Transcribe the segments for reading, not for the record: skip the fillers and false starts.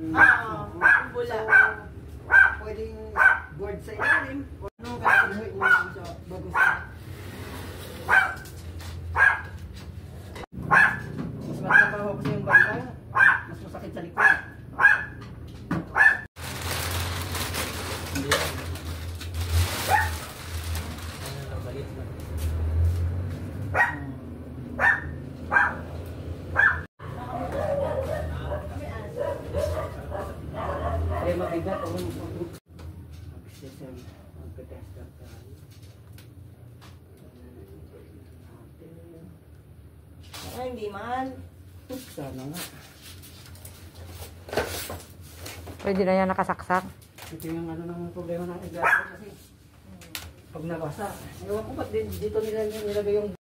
Bula. Pwedeng board sa ilalim. Ano kaya kumuhin mo sa bago sa mas matabaho kasi yung bangka, mas masakit sa likod. Kaya mabigat o magpetester tayo. Ay, hindi man. Sana nga. Pwede na yan nakasaksak. Ito yung ano ng problema ng igasa kasi pag nabasa. Ewan ko ba't dito nilagay yung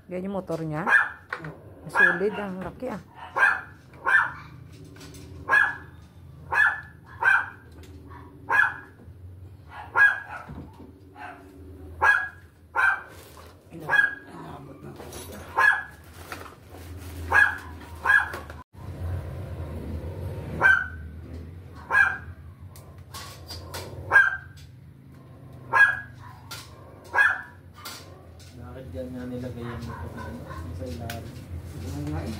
Yan yung motor niya. Solid, ang laki ah. Diyan nga nilagay yung motor sa ilalim. ano nga eh.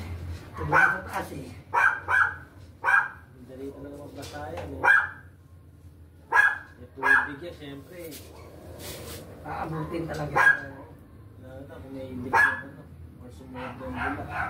Problema sa taas eh. Dali talaga magbasayan eh. May tubig yan, syempre. Aabutin talaga. Lalo na kung may ibig yung ano. Or sumunod ng bula.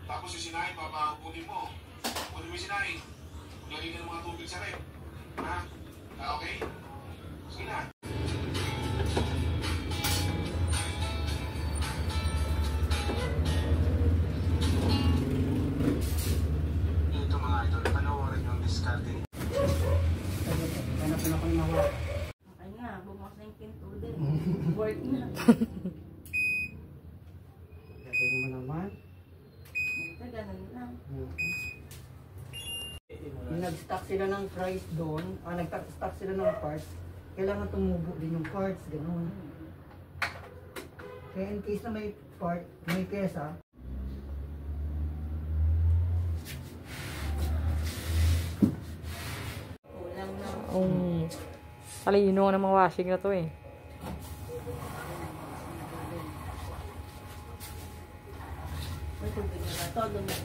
Tapos yung sinain, papakunin mo. Kunin mo yung sinain. Maglagay ka ng mga tubig sa rep. Ha? Okay? Sige na. Ito mga idol, panoorin yung discarding. Hanap na ako ng mga Ay nga, bumas na yung pinto din. Work na. gagawin mo naman. Ito, ganun lang. Yung nag-stock sila ng price doon, nag-stock sila ng parts, kailangan tumubo din yung parts, gano'n. Kaya in case na may part, may pyesa, Kulang na. Talino ng mga washing na to eh. May tubig na ba? Todo na.